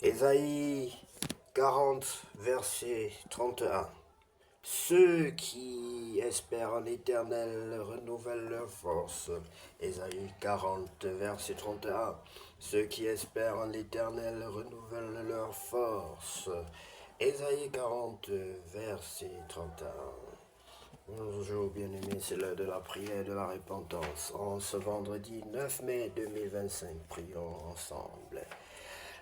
Ésaïe 40, verset 31. Ceux qui espèrent en l'Éternel renouvellent leur force. Ésaïe 40, verset 31. Ceux qui espèrent en l'Éternel renouvellent leur force. Ésaïe 40, verset 31. Bonjour bien-aimés, c'est l'heure de la prière et de la repentance. En ce vendredi 9 mai 2025, prions ensemble.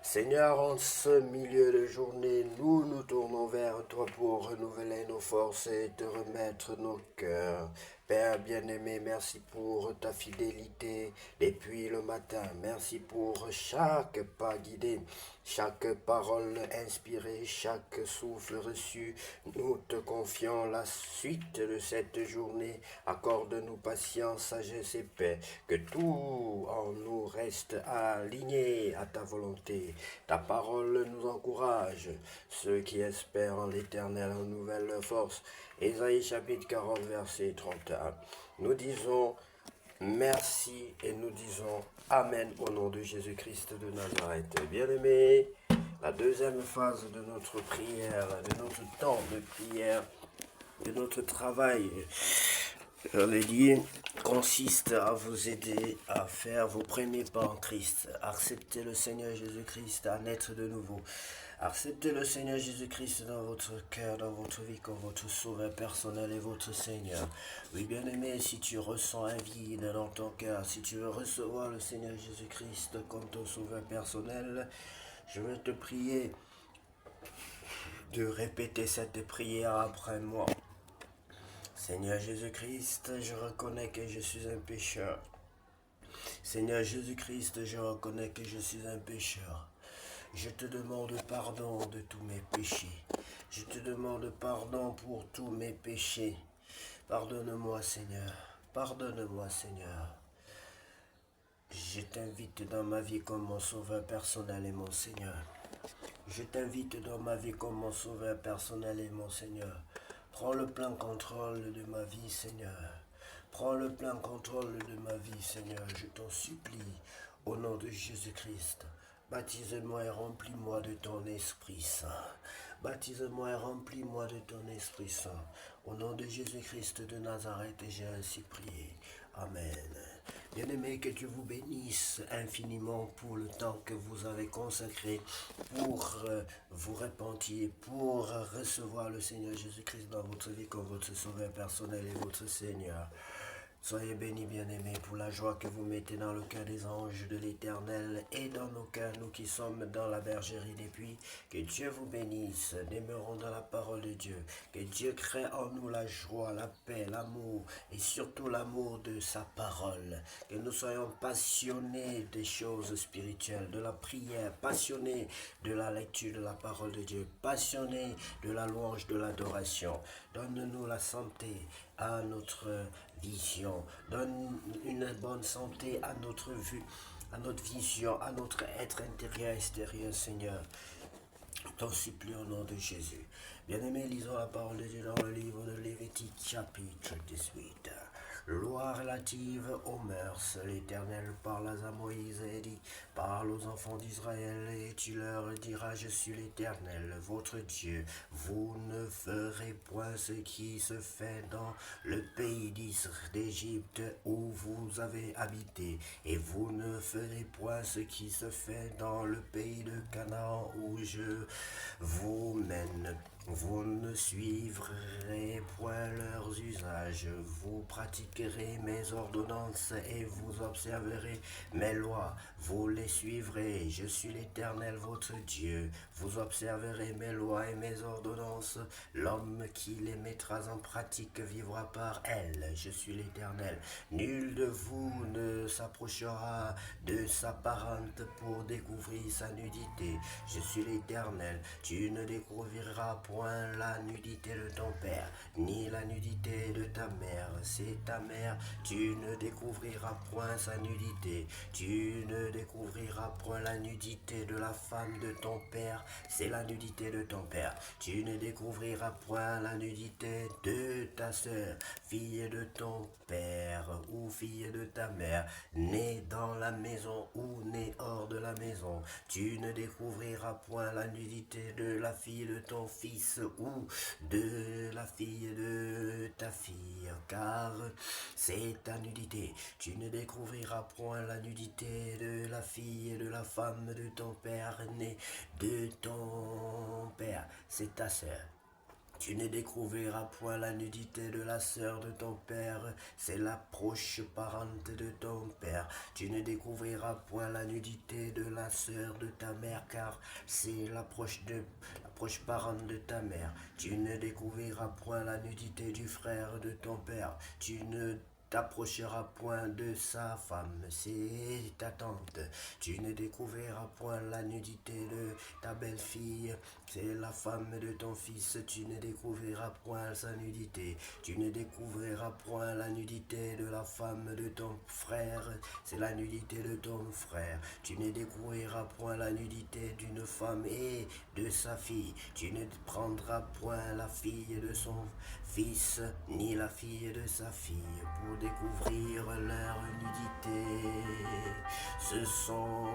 Seigneur, en ce milieu de journée, nous nous tournons vers toi pour renouveler nos forces et te remettre nos cœurs. Père bien-aimé, merci pour ta fidélité depuis le matin. Merci pour chaque pas guidé, chaque parole inspirée, chaque souffle reçu. Nous te confions la suite de cette journée. Accorde-nous patience, sagesse et paix. Que tout en nous reste aligné à ta volonté. Ta parole nous encourage. Ceux qui espèrent en l'Éternel renouvellent leur force. Ésaïe chapitre 40, verset 31. Nous disons merci et nous disons Amen au nom de Jésus-Christ de Nazareth. Bien-aimés, la deuxième phase de notre prière, de notre temps de prière, de notre travail, consiste à vous aider à faire vos premiers pas en Christ. Acceptez le Seigneur Jésus-Christ à naître de nouveau. Acceptez le Seigneur Jésus-Christ dans votre cœur, dans votre vie, comme votre sauveur personnel et votre Seigneur. Oui, bien-aimé, si tu ressens un vide dans ton cœur, si tu veux recevoir le Seigneur Jésus-Christ comme ton sauveur personnel, je vais te prier de répéter cette prière après moi. Seigneur Jésus-Christ, je reconnais que je suis un pécheur. Seigneur Jésus-Christ, je reconnais que je suis un pécheur. Je te demande pardon de tous mes péchés. Je te demande pardon pour tous mes péchés. Pardonne-moi, Seigneur. Pardonne-moi, Seigneur. Je t'invite dans ma vie comme mon sauveur personnel et mon Seigneur. Je t'invite dans ma vie comme mon sauveur personnel et mon Seigneur. Prends le plein contrôle de ma vie, Seigneur. Prends le plein contrôle de ma vie, Seigneur. Je t'en supplie, au nom de Jésus-Christ. Baptise-moi et remplis-moi de ton Esprit Saint. Baptise-moi et remplis-moi de ton Esprit Saint. Au nom de Jésus-Christ de Nazareth, j'ai ainsi prié. Amen. Bien-aimé, que Dieu vous bénisse infiniment pour le temps que vous avez consacré pour vous repentir, pour recevoir le Seigneur Jésus-Christ dans votre vie comme votre sauveur personnel et votre Seigneur. Soyez bénis, bien-aimés, pour la joie que vous mettez dans le cœur des anges de l'Éternel et dans nos cœurs, nous qui sommes dans la bergerie des puits. Que Dieu vous bénisse. Demeurons dans la parole de Dieu. Que Dieu crée en nous la joie, la paix, l'amour et surtout l'amour de sa parole. Que nous soyons passionnés des choses spirituelles, de la prière, passionnés de la lecture de la parole de Dieu, passionnés de la louange, de l'adoration. Donne-nous la santé à notre vision. Donne une bonne santé à notre vue, à notre vision, à notre être intérieur et extérieur, Seigneur. T'en supplie au nom de Jésus. Bien-aimés, lisons la parole de Dieu dans le livre de Lévitique, chapitre 18. Loi relative aux mœurs. L'Éternel parle à Moïse et dit, parle aux enfants d'Israël et tu leur diras, je suis l'Éternel, votre Dieu. Vous ne ferez point ce qui se fait dans le pays d'Égypte où vous avez habité, et vous ne ferez point ce qui se fait dans le pays de Canaan où je vous mène. Vous ne suivrez point leurs usages, vous pratiquerez mes ordonnances et vous observerez mes lois, vous les suivrez, je suis l'Éternel votre Dieu, vous observerez mes lois et mes ordonnances, l'homme qui les mettra en pratique vivra par elles, je suis l'Éternel. Nul de vous ne s'approchera de sa parente pour découvrir sa nudité, je suis l'Éternel. Tu ne découvriras point point la nudité de ton père, ni la nudité de ta mère. C'est ta mère, tu ne découvriras point sa nudité. Tu ne découvriras point la nudité de la femme de ton père, c'est la nudité de ton père. Tu ne découvriras point la nudité de ta sœur, fille de ton père ou fille de ta mère, née dans la maison ou née hors de la maison. Tu ne découvriras point la nudité de la fille de ton fils ou de la fille de ta fille, car c'est ta nudité. Tu ne découvriras point la nudité de la fille et de la femme de ton père, née de ton père, c'est ta sœur. Tu ne découvriras point la nudité de la sœur de ton père, c'est la proche parente de ton père. Tu ne découvriras point la nudité de la sœur de ta mère, car c'est la proche parente de ta mère. Tu ne découvriras point la nudité du frère de ton père. Tu ne t'approcheras point de sa femme, c'est ta tante. Tu ne découvriras point la nudité de ta belle-fille, c'est la femme de ton fils. Tu ne découvriras point sa nudité. Tu ne découvriras point la nudité de la femme de ton frère, c'est la nudité de ton frère. Tu ne découvriras point la nudité d'une femme et de sa fille. Tu ne prendras point la fille de son fils, ni la fille de sa fille, pour découvrir leur nudité. Ce sont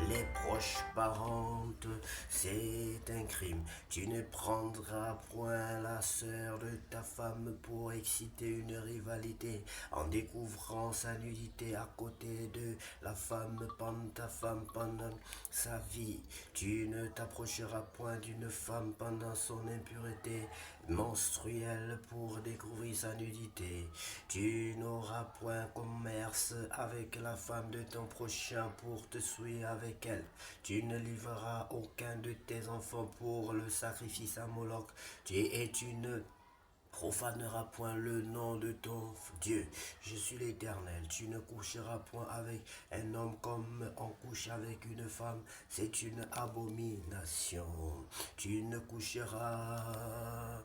les proches parentes, c'est un crime. Tu ne prendras point la sœur de ta femme pour exciter une rivalité en découvrant sa nudité à côté de la femme pendant sa vie. Tu ne t'approcheras point d'une femme pendant son impureté menstruelle pour découvrir sa nudité. Tu n'auras point commerce avec la femme de ton prochain pour te souiller avec elle. Tu ne livreras aucun de tes enfants pour le sacrifice à Moloch. Et tu ne profaneras point le nom de ton Dieu. Je suis l'Éternel. Tu ne coucheras point avec un homme comme on couche avec une femme. C'est une abomination. Tu ne coucheras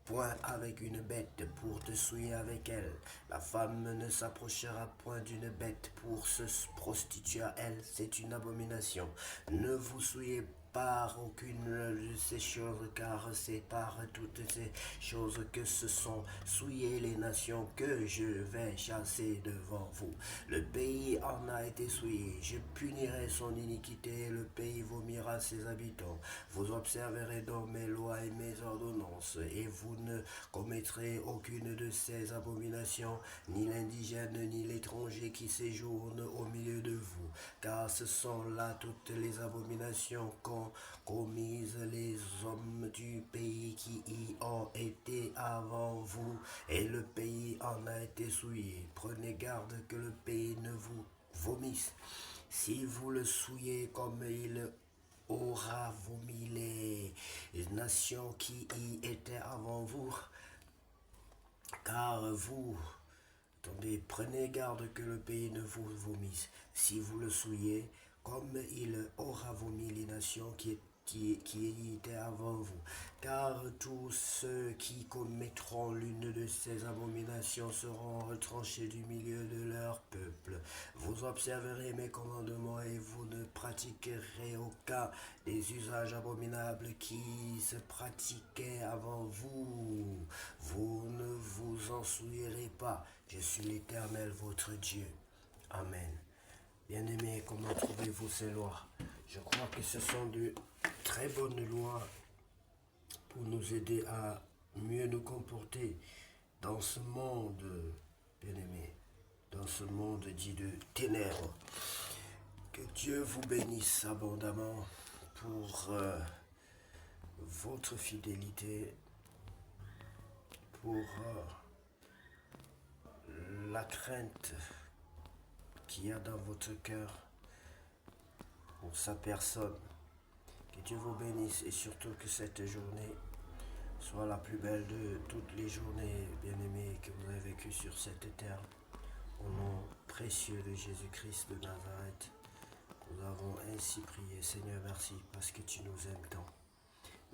point avec une bête pour te souiller avec elle. La femme ne s'approchera point d'une bête pour se prostituer à elle. C'est une abomination. Ne vous souillez par aucune de ces choses, car c'est par toutes ces choses que se sont souillées les nations que je vais chasser devant vous. Le pays en a été souillé, je punirai son iniquité, le pays vomira ses habitants. Vous observerez donc mes lois et mes ordonnances, et vous ne commettrez aucune de ces abominations, ni l'indigène, ni l'étranger qui séjourne au milieu de vous, car ce sont là toutes les abominations qu'ont commises les hommes du pays qui y ont été avant vous, et le pays en a été souillé. Prenez garde que le pays ne vous vomisse. Si vous le souillez comme il aura vomi les nations qui y étaient avant vous, car vous, attendez, prenez garde que le pays ne vous vomisse. Si vous le souillez, comme il aura vomi les nations qui étaient avant vous. Car tous ceux qui commettront l'une de ces abominations seront retranchés du milieu de leur peuple. Vous observerez mes commandements et vous ne pratiquerez aucun des usages abominables qui se pratiquaient avant vous. Vous ne vous en souillerez pas. Je suis l'Éternel, votre Dieu. Amen. Bien-aimés, comment trouvez-vous ces lois? Je crois que ce sont de très bonnes lois pour nous aider à mieux nous comporter dans ce monde, bien-aimés, dans ce monde dit de ténèbres. Que Dieu vous bénisse abondamment pour votre fidélité, pour la crainte qu'il y a dans votre cœur pour sa personne. Que Dieu vous bénisse et surtout que cette journée soit la plus belle de toutes les journées, bien-aimées, que vous avez vécues sur cette terre. Au nom précieux de Jésus-Christ de Nazareth, nous avons ainsi prié. Seigneur, merci parce que tu nous aimes tant.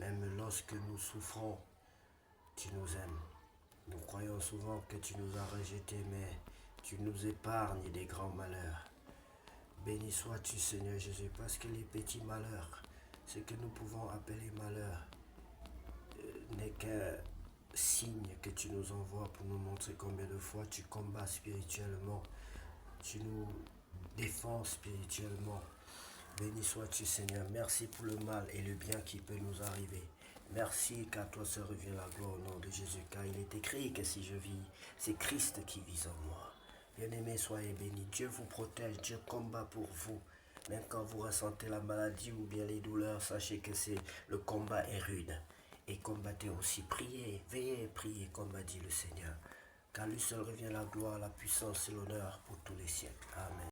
Même lorsque nous souffrons, tu nous aimes. Nous croyons souvent que tu nous as rejetés, mais tu nous épargnes des grands malheurs. Béni sois-tu, Seigneur Jésus, parce que les petits malheurs, ce que nous pouvons appeler malheur, n'est qu'un signe que tu nous envoies pour nous montrer combien de fois tu combats spirituellement, tu nous défends spirituellement. Béni sois-tu, Seigneur. Merci pour le mal et le bien qui peut nous arriver. Merci qu'à toi se revient la gloire au nom de Jésus, car il est écrit que si je vis, c'est Christ qui vit en moi. Bien-aimés, soyez bénis. Dieu vous protège, Dieu combat pour vous. Même quand vous ressentez la maladie ou bien les douleurs, sachez que le combat est rude. Et combattez aussi, priez, veillez, priez, comme a dit le Seigneur. Car lui seul revient la gloire, la puissance et l'honneur pour tous les siècles. Amen.